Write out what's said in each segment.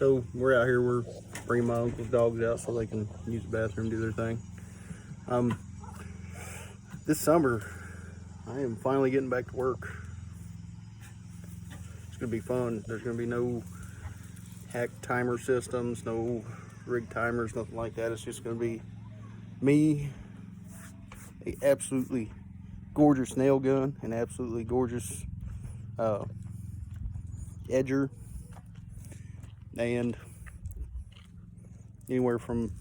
So we're out here, we're bringing my uncle's dogs out so they can use the bathroom, do their thing. This summer, I am finally getting back to work. It's gonna be fun. There's gonna be no hack timer systems, no rig timers, nothing like that. It's just gonna be me, a absolutely gorgeous nail gun, an absolutely gorgeous edger, and anywhere from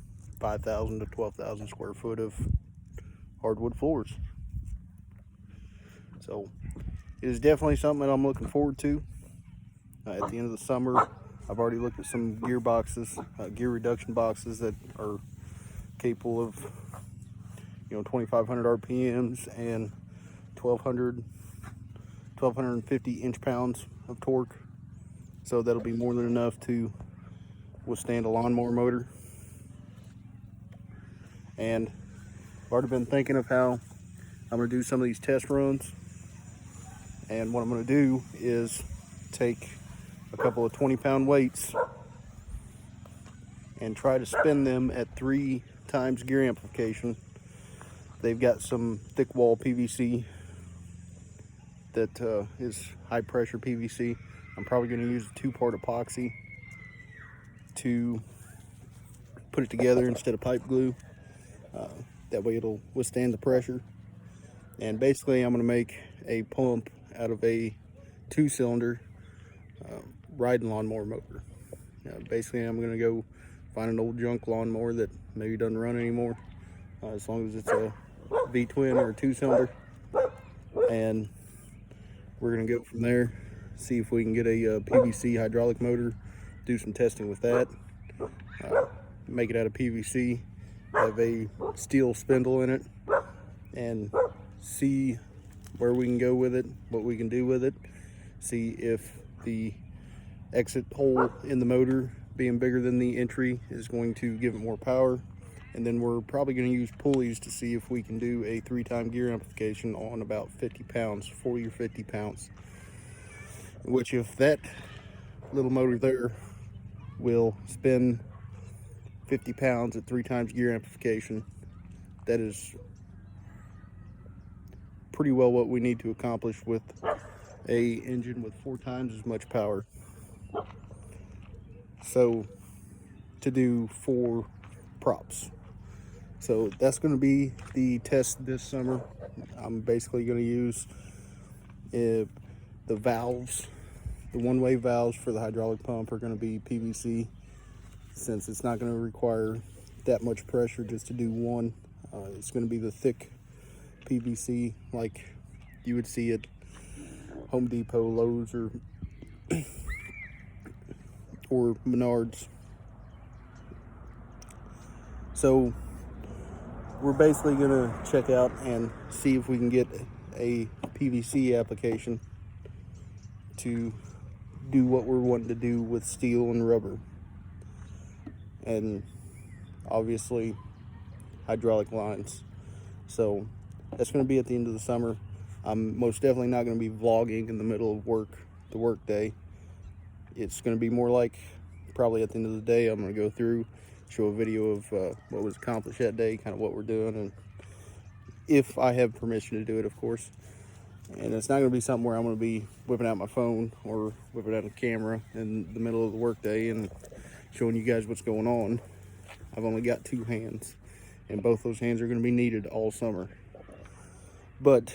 5,000 to 12,000 square foot of hardwood floors. So it is definitely something that I'm looking forward to. At the end of the summer, I've already looked at some gear boxes, gear reduction boxes that are capable of 2,500 RPMs and 1,250 inch-pounds of torque. So that'll be more than enough to withstand a lawnmower motor. And I've already been thinking of how I'm going to do some of these test runs. And what I'm going to do is take a couple of 20-pound weights and try to spin them at 3 times gear amplification. They've got some thick wall PVC that is high pressure PVC. I'm probably going to use a 2-part epoxy to put it together instead of pipe glue. That way it'll withstand the pressure. And basically I'm going to make a pump out of a 2-cylinder riding lawnmower motor. Basically I'm going to go find an old junk lawnmower that maybe doesn't run anymore, as long as it's a V-twin or a 2-cylinder, and we're going to go from there, see if we can get a PVC hydraulic motor, do some testing with that, make it out of PVC, have a steel spindle in it, and see where we can go with it, what we can do with it, see if the exit hole in the motor being bigger than the entry is going to give it more power. And then we're probably going to use pulleys to see if we can do a 3-time gear amplification on about 50 pounds, 40 or 50 pounds. Which, if that little motor there will spin 50 pounds at 3 times gear amplification, that is pretty well what we need to accomplish with a engine with 4 times as much power. So to do 4 props. So that's going to be the test this summer. I'm basically going to use the valves. The one-way valves for the hydraulic pump are going to be PVC, since it's not going to require that much pressure just to do one. It's going to be the thick PVC like you would see at Home Depot, Lowe's, or Menards. So we're basically going to check out and see if we can get a PVC application to do what we're wanting to do with steel and rubber, and obviously hydraulic lines. So that's going to be at the end of the summer. I'm most definitely not going to be vlogging in the middle of the work day. It's going to be more like, probably at the end of the day, I'm going to go through, show a video of what was accomplished that day, kind of what we're doing, and if I have permission to do it, of course. And it's not going to be something where I'm going to be whipping out my phone or whipping out a camera in the middle of the work day and showing you guys what's going on. I've only got 2 hands, and both those hands are going to be needed all summer. But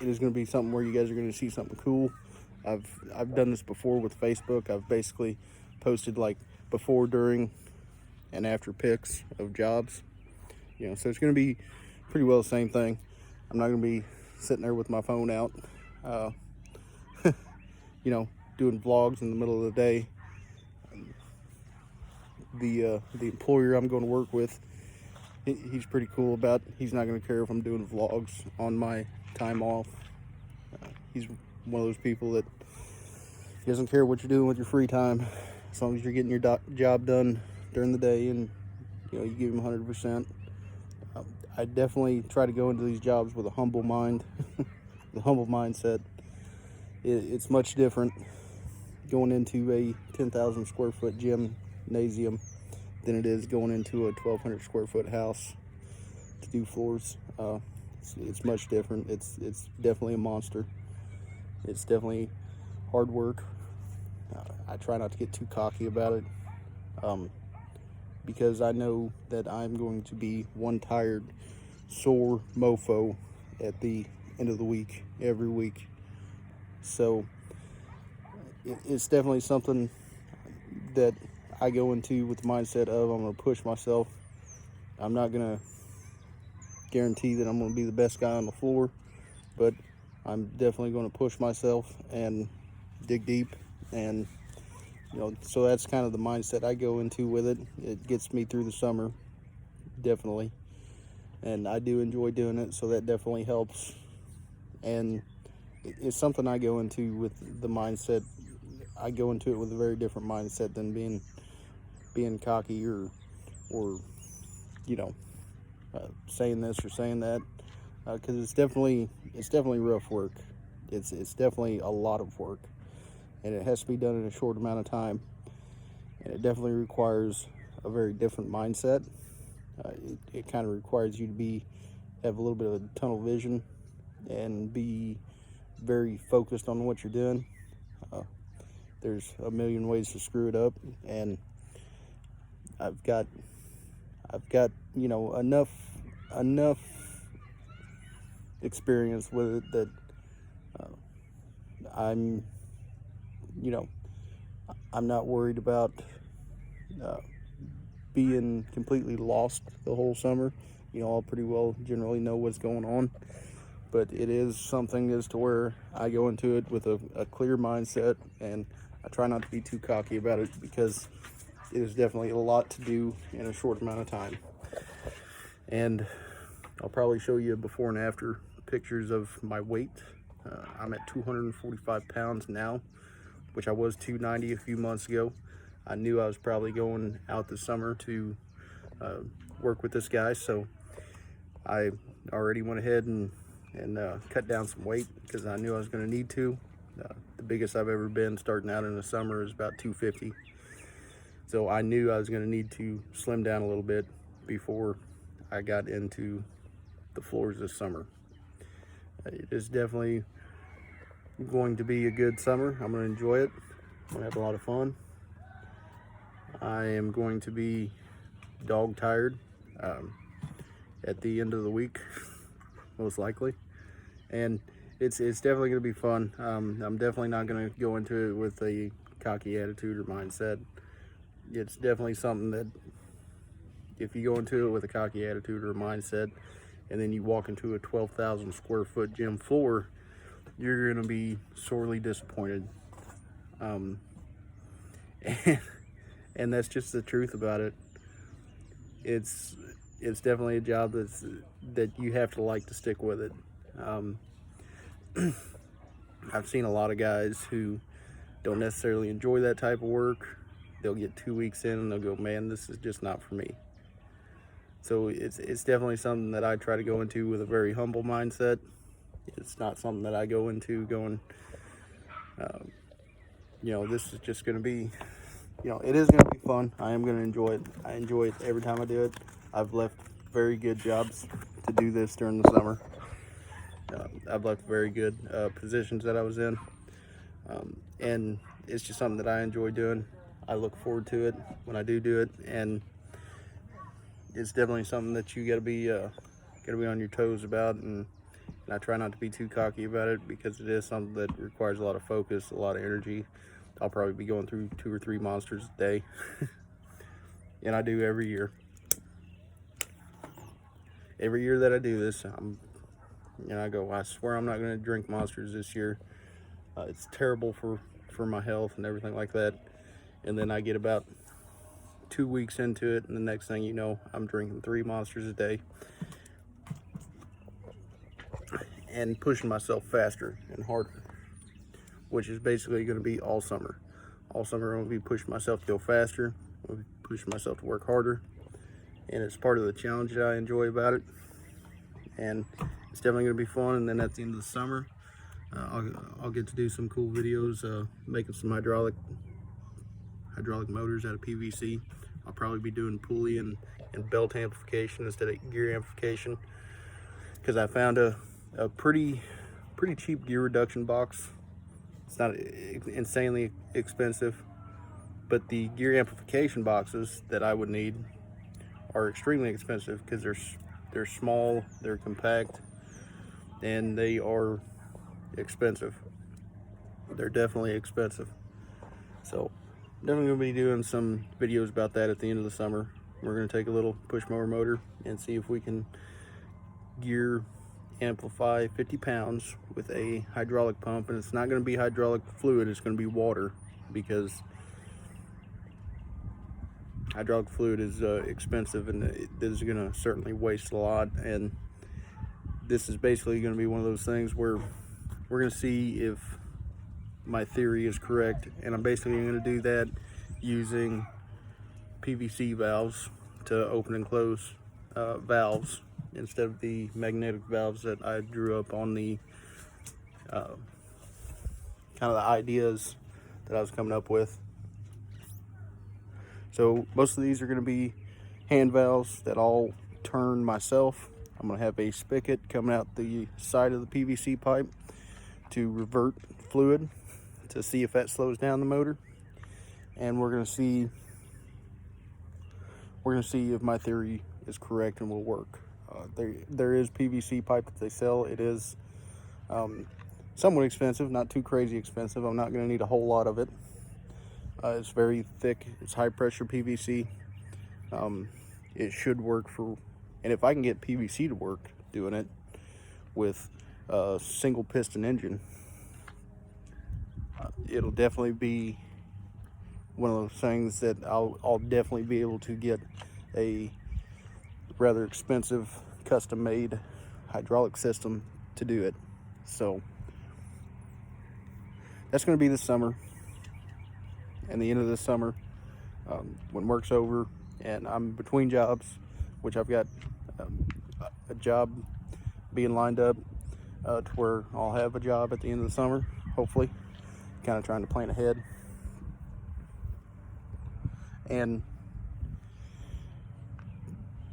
it is going to be something where you guys are going to see something cool. I've done this before with Facebook. I've basically posted like before, during, and after pics of jobs. So it's going to be pretty well the same thing. I'm not going to be sitting there with my phone out, doing vlogs in the middle of the day. The employer I'm going to work with, he's pretty cool about it. He's not going to care if I'm doing vlogs on my time off. He's one of those people that doesn't care what you're doing with your free time, as long as you're getting your job done during the day and you give him 100%. I definitely try to go into these jobs with a humble mind, the humble mindset. It's much different going into a 10,000 square foot gymnasium than it is going into a 1,200 square foot house to do floors. It's much different. It's definitely a monster. It's definitely hard work. I try not to get too cocky about it, because I know that I'm going to be one tired, sore mofo at the end of the week, every week. So it's definitely something that I go into with the mindset of I'm going to push myself. I'm not going to guarantee that I'm going to be the best guy on the floor, but I'm definitely going to push myself and dig deep. And so that's kind of the mindset I go into with it. It gets me through the summer, definitely, and I do enjoy doing it, so that definitely helps. And it's something I go into with the mindset. I go into it with a very different mindset than being cocky or saying this or saying that, because it's definitely rough work. It's definitely a lot of work, and it has to be done in a short amount of time, and it definitely requires a very different mindset. It kind of requires you to have a little bit of tunnel vision and be very focused on what you're doing. There's a million ways to screw it up, and I've got enough experience with it that I'm not worried about being completely lost the whole summer. I'll pretty well generally know what's going on, but it is something as to where I go into it with a clear mindset, and I try not to be too cocky about it, because it is definitely a lot to do in a short amount of time. And I'll probably show you before and after pictures of my weight. I'm at 245 pounds now, which I was 290 a few months ago. I knew I was probably going out this summer to work with this guy, so I already went ahead and cut down some weight, because I knew I was going to need to. The biggest I've ever been starting out in the summer is about 250. So I knew I was going to need to slim down a little bit before I got into the floors this summer. It is definitely going to be a good summer. I'm going to enjoy it. I'm going to have a lot of fun. I am going to be dog tired at the end of the week, most likely. And it's definitely going to be fun. I'm definitely not going to go into it with a cocky attitude or mindset. It's definitely something that if you go into it with a cocky attitude or a mindset, and then you walk into a 12,000 square foot gym floor, you're going to be sorely disappointed. And that's just the truth about it. It's definitely a job that you have to like to stick with it. I've seen a lot of guys who don't necessarily enjoy that type of work. They'll get 2 weeks in and they'll go, man, this is just not for me. So it's definitely something that I try to go into with a very humble mindset. It's not something that I go into going, this is just going to be, it is going to be fun. I am going to enjoy it. I enjoy it every time I do it. I've left very good jobs to do this during the summer. I've left very good positions that I was in. And it's just something that I enjoy doing. I look forward to it when I do it. And it's definitely something that you gotta be on your toes about, and I try not to be too cocky about it, because it is something that requires a lot of focus, a lot of energy. I'll probably be going through 2 or 3 monsters a day, and I do every year. Every year that I do this, I go, I swear I'm not going to drink monsters this year. It's terrible for my health and everything like that. And then I get about 2 weeks into it, and the next thing you know, I'm drinking 3 monsters a day and pushing myself faster and harder, which is basically going to be all summer. All summer I'm going to be pushing myself to go faster, I'm going to be pushing myself to work harder, and it's part of the challenge that I enjoy about it. And it's definitely going to be fun. And then at the end of the summer, I'll get to do some cool videos making some hydraulic motors out of PVC. I'll probably be doing pulley and belt amplification instead of gear amplification, because I found a pretty cheap gear reduction box. It's not insanely expensive, but the gear amplification boxes that I would need are extremely expensive because they're small, they're compact, and they are expensive. They're definitely expensive. So definitely gonna be doing some videos about that at the end of the summer. We're gonna take a little push motor and see if we can gear amplify 50 pounds with a hydraulic pump. And it's not going to be hydraulic fluid, it's going to be water, because hydraulic fluid is expensive, and it is going to certainly waste a lot. And this is basically going to be one of those things where we're going to see if my theory is correct, and I'm basically going to do that using PVC valves to open and close valves instead of the magnetic valves that I drew up on the kind of the ideas that I was coming up with. So most of these are going to be hand valves that I'll turn myself. I'm going to have a spigot coming out the side of the PVC pipe to revert fluid to see if that slows down the motor, and we're going to see if my theory is correct and will work. There is PVC pipe that they sell. It is somewhat expensive, not too crazy expensive. I'm not going to need a whole lot of it. It's very thick. It's high pressure PVC. It should work for, and if I can get PVC to work doing it with a single piston engine, it'll definitely be one of those things that I'll definitely be able to get a rather expensive custom made hydraulic system to do it. So that's going to be this summer, and the end of this summer, when work's over and I'm between jobs, which I've got a job being lined up to where I'll have a job at the end of the summer, hopefully. Kind of trying to plan ahead. And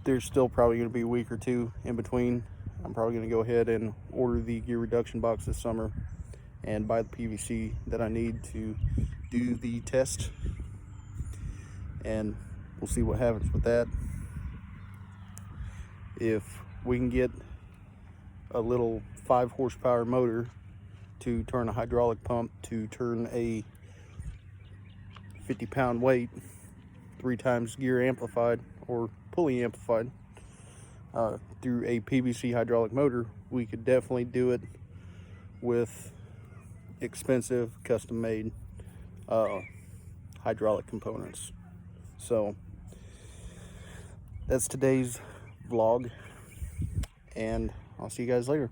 there's still probably going to be a week or two in between. I'm probably going to go ahead and order the gear reduction box this summer and buy the PVC that I need to do the test, and we'll see what happens with that. If we can get a little 5 horsepower motor to turn a hydraulic pump to turn a 50 pound weight 3 times gear amplified or pulley amplified through a PVC hydraulic motor, we could definitely do it with expensive custom made hydraulic components. So that's today's vlog, and I'll see you guys later.